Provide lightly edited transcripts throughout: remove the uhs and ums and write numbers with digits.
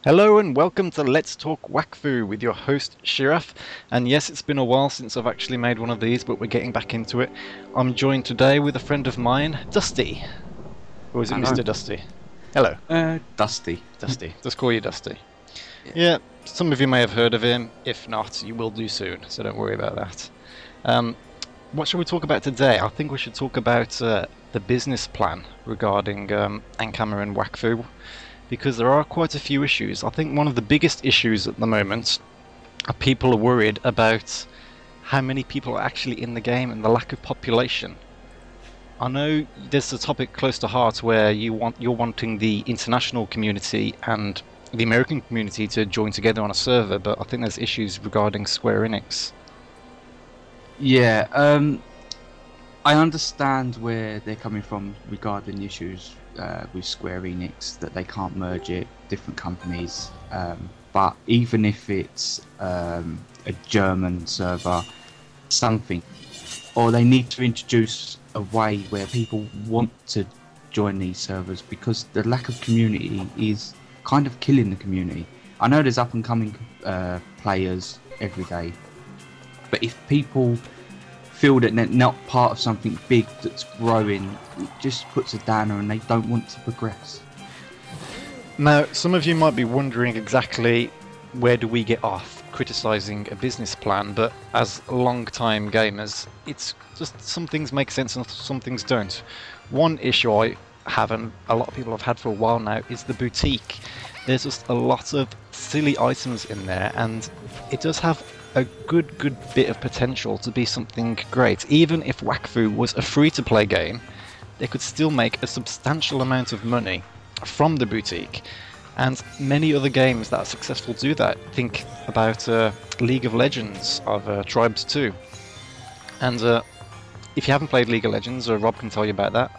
Hello and welcome to Let's Talk Wakfu with your host Shiraf. And yes, it's been a while since I've actually made one of these, but we're getting back into it. I'm joined today with a friend of mine, Dusty. Or is it Hello. Mr. Dusty? Hello, Dusty. Dusty. Just call you Dusty. Yeah. Yeah, some of you may have heard of him. If not, you will do soon, so don't worry about that. Um, what shall we talk about today? I think we should talk about the business plan regarding Ankama and Wakfu, because there are quite a few issues. I think one of the biggest issues at the moment are people are worried about how many people are actually in the game and the lack of population. I know there's a topic close to heart where you're wanting the international community and the American community to join together on a server, but I think there's issues regarding Square Enix. Yeah, I understand where they're coming from regarding the issues with Square Enix, that they can't merge it, different companies. But even if it's a German server, something, or they need to introduce a way where people want to join these servers, because the lack of community is kind of killing the community. I know there's up and coming players every day, but if people feel that they're not part of something big that's growing, it just puts a downer and they don't want to progress. Now, some of you might be wondering exactly where do we get off criticizing a business plan, but as long-time gamers, it's just some things make sense and some things don't. One issue I have, and a lot of people have had for a while now, is the boutique. There's just a lot of silly items in there, and it does have a good bit of potential to be something great. Even if Wakfu was a free-to-play game, they could still make a substantial amount of money from the boutique, and many other games that are successful do that. Think about League of Legends of Tribes 2, and if you haven't played League of Legends, Rob can tell you about that.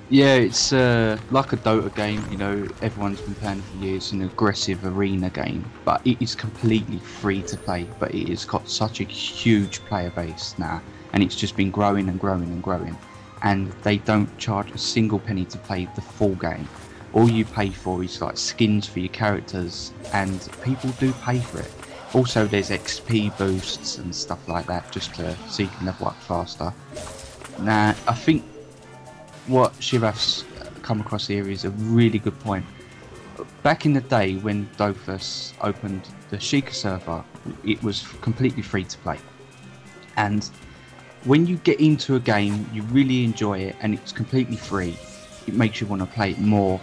Yeah, it's like a Dota game, you know, everyone's been playing for years, an aggressive arena game, but it is completely free to play, but it has got such a huge player base now, and it's just been growing and growing and growing, and they don't charge a single penny to play the full game. All you pay for is like skins for your characters, and people do pay for it. Also, there's XP boosts and stuff like that, just so you can level up faster. Now, I think what Shivaf's come across here is a really good point. Back in the day when Dofus opened the Sheikah server, it was completely free to play. And when you get into a game, you really enjoy it and it's completely free. It makes you want to play it more.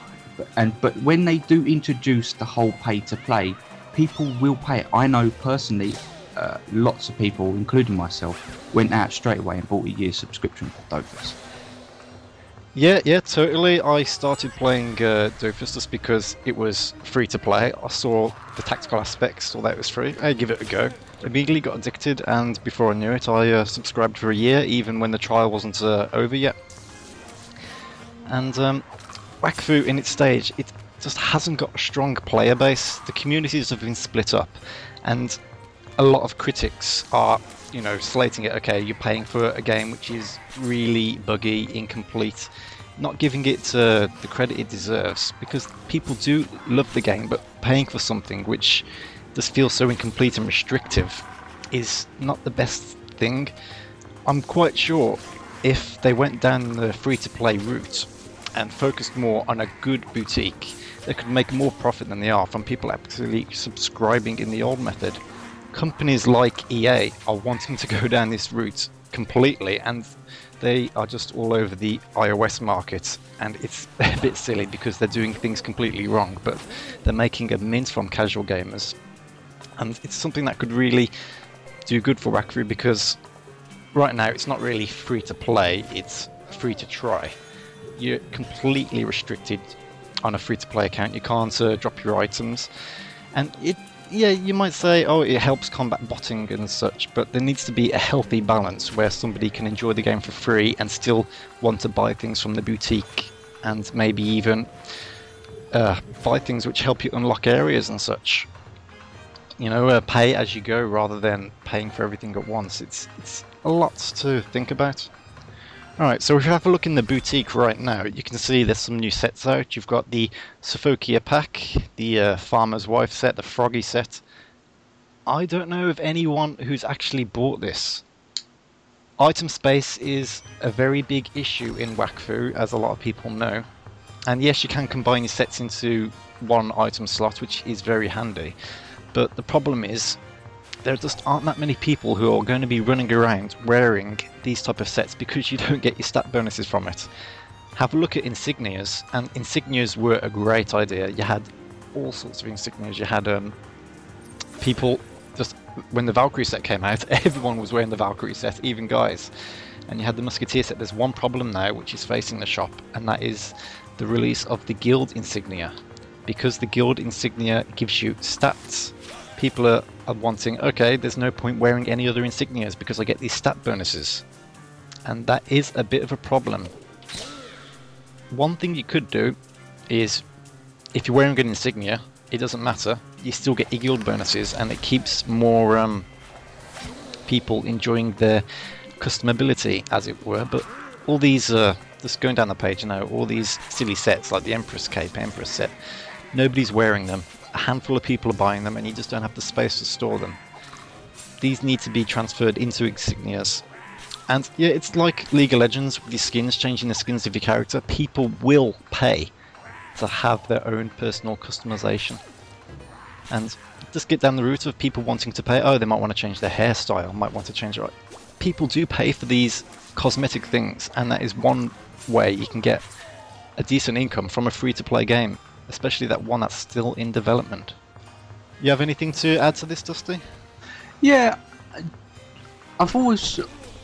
But when they do introduce the whole pay to play, people will pay it. I know personally, lots of people, including myself, went out straight away and bought a year's subscription for Dofus. Yeah, totally. I started playing Dofus just because it was free to play. I saw the tactical aspects, saw that it was free. I give it a go. Immediately got addicted, and before I knew it, I subscribed for a year, even when the trial wasn't over yet. And Wakfu, in its stage, it just hasn't got a strong player base. The communities have been split up, and a lot of critics are, you know, slating it. Okay, you're paying for a game which is really buggy, incomplete, not giving it the credit it deserves, because people do love the game, but paying for something which just feels so incomplete and restrictive is not the best thing. I'm quite sure if they went down the free-to-play route and focused more on a good boutique, they could make more profit than they are from people actually subscribing in the old method. Companies like EA are wanting to go down this route completely, and they are just all over the iOS market, and it's a bit silly because they're doing things completely wrong, but they're making a mint from casual gamers, and it's something that could really do good for Wakfu, because right now it's not really free to play, it's free to try. You're completely restricted on a free to play account. You can't drop your items, and yeah, you might say, oh, it helps combat botting and such, but there needs to be a healthy balance where somebody can enjoy the game for free and still want to buy things from the boutique, and maybe even buy things which help you unlock areas and such. You know, pay as you go rather than paying for everything at once. It's a lot to think about. Alright, so if you have a look in the boutique right now, you can see there's some new sets out. You've got the Sophokia pack, the Farmer's Wife set, the Froggy set. I don't know of anyone who's actually bought this. Item space is a very big issue in Wakfu, as a lot of people know. And yes, you can combine your sets into one item slot, which is very handy. But the problem is, there just aren't that many people who are going to be running around wearing these type of sets because you don't get your stat bonuses from it. Have a look at insignias, and insignias were a great idea. You had all sorts of insignias. You had people, just when the Valkyrie set came out, everyone was wearing the Valkyrie set, even guys. And you had the Musketeer set. There's one problem now which is facing the shop, and that is the release of the guild insignia. Because the guild insignia gives you stats, people are wanting, okay, there's no point wearing any other insignias because I get these stat bonuses. And that is a bit of a problem. One thing you could do is, if you're wearing an insignia, it doesn't matter, you still get your guild bonuses, and it keeps more people enjoying their customability, as it were. But all these, just going down the page now, all these silly sets like the Empress Cape, Empress set, nobody's wearing them. A handful of people are buying them, and you just don't have the space to store them. These need to be transferred into insignias. And yeah, it's like League of Legends with your skins, changing the skins of your character. People will pay to have their own personal customization. And just get down the route of people wanting to pay. Oh, they might want to change their hairstyle, might want to change it. People do pay for these cosmetic things, and that is one way you can get a decent income from a free-to-play game. Especially that one that's still in development. You have anything to add to this, Dusty? Yeah, I've always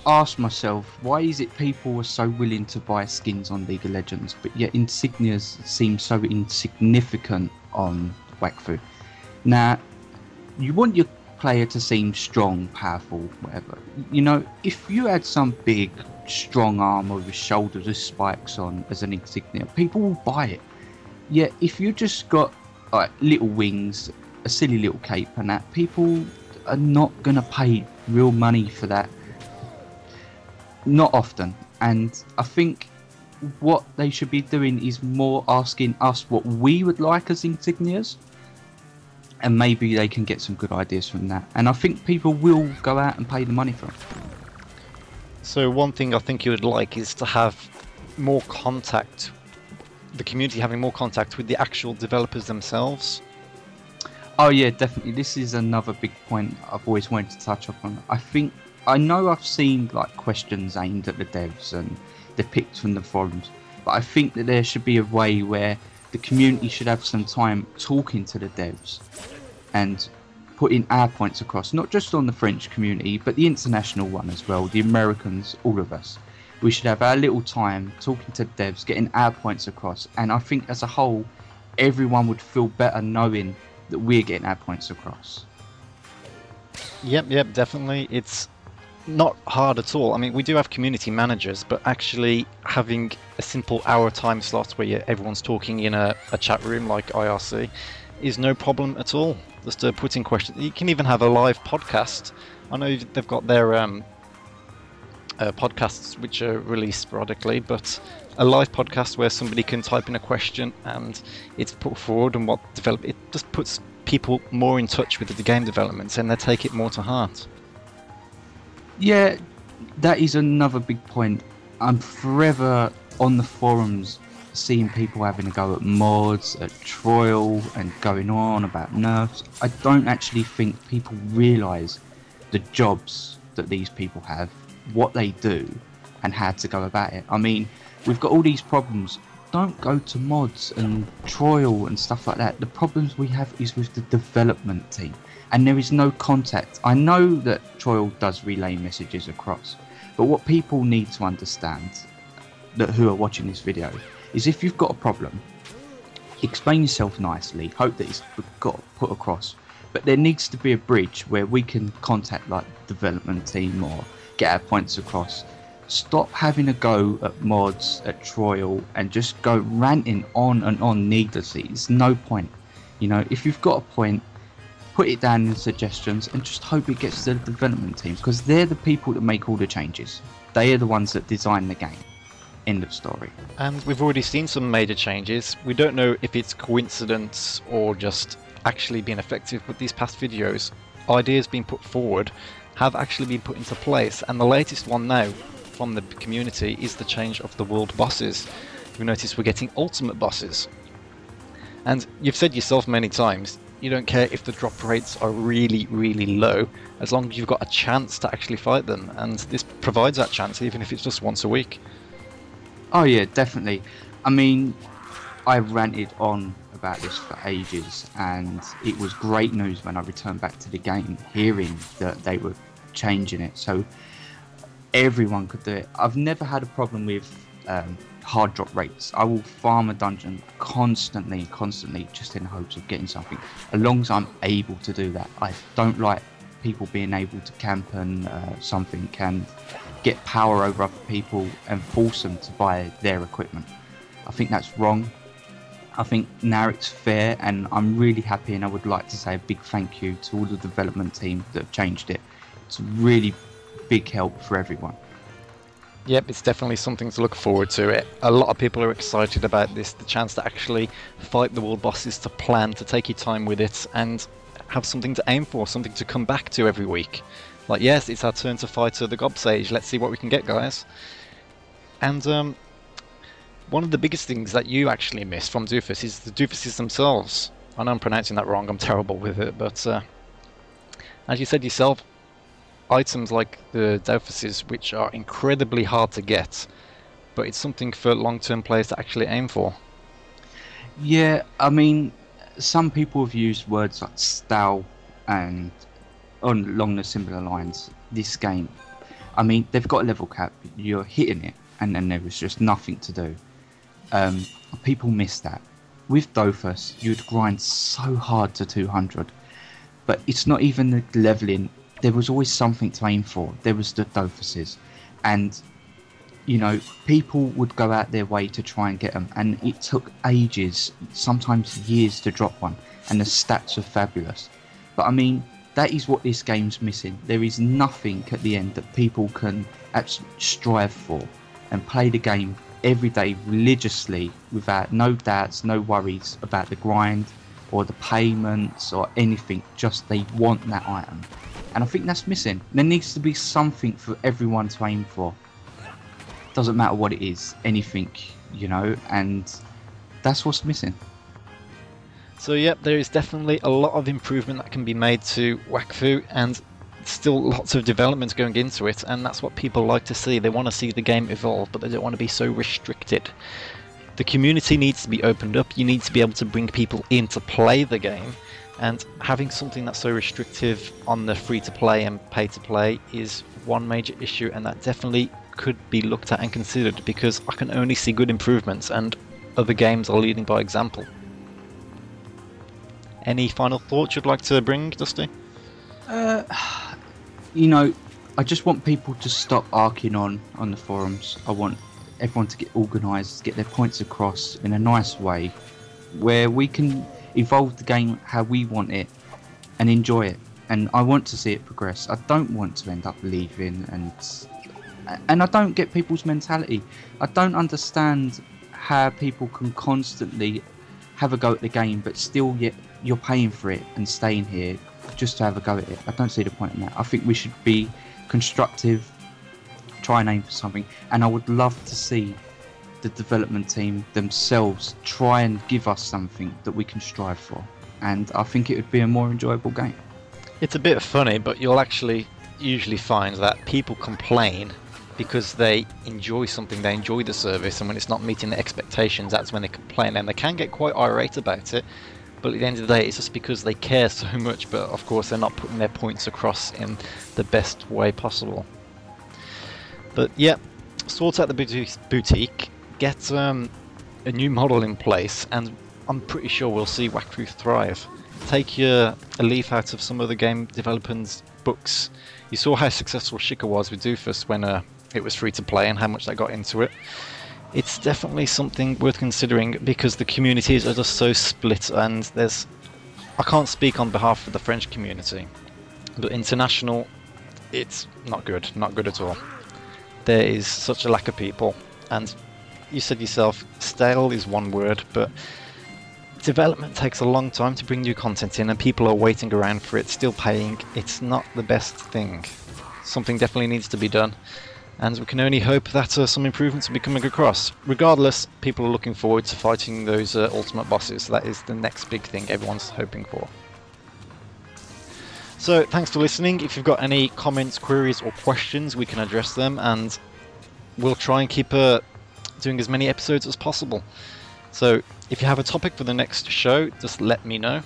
asked myself, why is it people are so willing to buy skins on League of Legends, but yet insignias seem so insignificant on Wakfu? Now, you want your player to seem strong, powerful, whatever. You know, if you had some big, strong armor with shoulders with spikes on as an insignia, people will buy it. Yeah, if you just got like little wings, a silly little cape and that, people are not going to pay real money for that. Not often. And I think what they should be doing is more asking us what we would like as insignias. And maybe they can get some good ideas from that. And I think people will go out and pay the money for it. So one thing I think you would like is to have more contact, the community having more contact with the actual developers themselves. Oh yeah, definitely. This is another big point I've always wanted to touch upon. I know I've seen like questions aimed at the devs and they're picked from the forums, but I think that there should be a way where the community should have some time talking to the devs and putting our points across, not just on the French community, but the international one as well, the Americans, all of us. We should have our little time talking to devs, getting our points across, and I think as a whole, everyone would feel better knowing that we're getting our points across. Yep, definitely. It's not hard at all. I mean, we do have community managers, but actually having a simple hour time slot where everyone's talking in a chat room like IRC is no problem at all. Just put in questions. You can even have a live podcast. I know they've got their podcasts which are released sporadically, but a live podcast where somebody can type in a question and it's put forward and it just puts people more in touch with the game developments and they take it more to heart. Yeah, that is another big point. I'm forever on the forums seeing people having a go at mods, at Troil, and going on about nerfs. I don't actually think people realise the jobs that these people have, what they do, and how to go about it. I mean, we've got all these problems. Don't go to mods and Troil and stuff like that. The problems we have is with the development team, and there is no contact. I know that Troil does relay messages across, but what people need to understand, that who are watching this video, is if you've got a problem, explain yourself nicely, hope that it's got put across, but there needs to be a bridge where we can contact like the development team or get our points across. Stop having a go at mods, at Troil, and just go ranting on and on needlessly. It's no point. You know, if you've got a point, put it down in suggestions and just hope it gets to the development team, because they're the people that make all the changes. They are the ones that design the game. End of story. And we've already seen some major changes. We don't know if it's coincidence or just actually being effective, but these past videos, ideas being put forward have actually been put into place, and the latest one now from the community is the change of the world bosses. You'll notice we're getting ultimate bosses. And you've said yourself many times, you don't care if the drop rates are really, really low, as long as you've got a chance to actually fight them, and this provides that chance even if it's just once a week. Oh yeah, definitely. I mean, I ranted on about this for ages, and it was great news when I returned back to the game, hearing that they were changing it so everyone could do it. I've never had a problem with hard drop rates. I will farm a dungeon constantly, just in hopes of getting something, as long as I'm able to do that. I don't like people being able to camp and something can get power over other people and force them to buy their equipment. I think that's wrong. I think now it's fair, and I'm really happy, and I would like to say a big thank you to all the development team that have changed it. It's a really big help for everyone. Yep, it's definitely something to look forward to. A lot of people are excited about this, the chance to actually fight the world bosses, to plan, to take your time with it, and have something to aim for, something to come back to every week. Like, yes, it's our turn to fight the Gob Sage, let's see what we can get, guys. And one of the biggest things that you actually miss from Doofus is the Doofuses themselves. I know I'm pronouncing that wrong, I'm terrible with it, but as you said yourself, items like the Doofuses, which are incredibly hard to get, but it's something for long-term players to actually aim for. Yeah, I mean, some people have used words like style and along the similar lines. This game, I mean, they've got a level cap, you're hitting it, and then there was just nothing to do. People miss that. With Dofus, you'd grind so hard to 200, but it's not even the leveling. There was always something to aim for. There was the Dofuses, and you know, people would go out their way to try and get them, and it took ages, sometimes years, to drop one, and the stats are fabulous. But I mean, that is what this game's missing. There is nothing at the end that people can actually strive for and play the game every day religiously without no doubts, no worries about the grind or the payments or anything. Just they want that item, and I think that's missing. There needs to be something for everyone to aim for. Doesn't matter what it is, anything, you know, and that's what's missing. So yep, there is definitely a lot of improvement that can be made to Wakfu, and still lots of development going into it, and that's what people like to see. They want to see the game evolve, but they don't want to be so restricted. The community needs to be opened up. You need to be able to bring people in to play the game, and having something that's so restrictive on the free-to-play and pay-to-play is one major issue, and that definitely could be looked at and considered, because I can only see good improvements, and other games are leading by example. Any final thoughts you'd like to bring, Dusty? You know, I just want people to stop arcing on the forums. I want everyone to get organised, get their points across in a nice way, where we can evolve the game how we want it and enjoy it. And I want to see it progress. I don't want to end up leaving, and I don't get people's mentality. I don't understand how people can constantly have a go at the game, but still yet you're paying for it and staying here just to have a go at it. I don't see the point in that. I think we should be constructive, try and aim for something, and I would love to see the development team themselves try and give us something that we can strive for, and I think it would be a more enjoyable game. It's a bit funny, but you'll actually usually find that people complain because they enjoy something, they enjoy the service, and when it's not meeting their expectations, that's when they complain, and they can get quite irate about it. But at the end of the day, it's just because they care so much, but of course they're not putting their points across in the best way possible. But yeah, sort out the boutique, get a new model in place, and I'm pretty sure we'll see Wakfu thrive. Take a leaf out of some of the game developers' books. You saw how successful Shika was with Doofus when it was free to play, and how much they got into it. It's definitely something worth considering, because the communities are just so split, and I can't speak on behalf of the French community, but international, it's not good at all. there is such a lack of people. And you said yourself, stale is one word, but development takes a long time to bring new content in, and people are waiting around for it, still paying. It's not the best thing. Something definitely needs to be done, and we can only hope that some improvements will be coming across. Regardless, people are looking forward to fighting those ultimate bosses. That is the next big thing everyone's hoping for. So thanks for listening. If you've got any comments, queries or questions, we can address them, and we'll try and keep doing as many episodes as possible. So if you have a topic for the next show, just let me know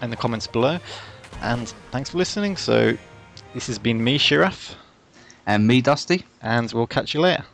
in the comments below. And thanks for listening. So this has been me, Shiraf. And me, Dusty. And we'll catch you later.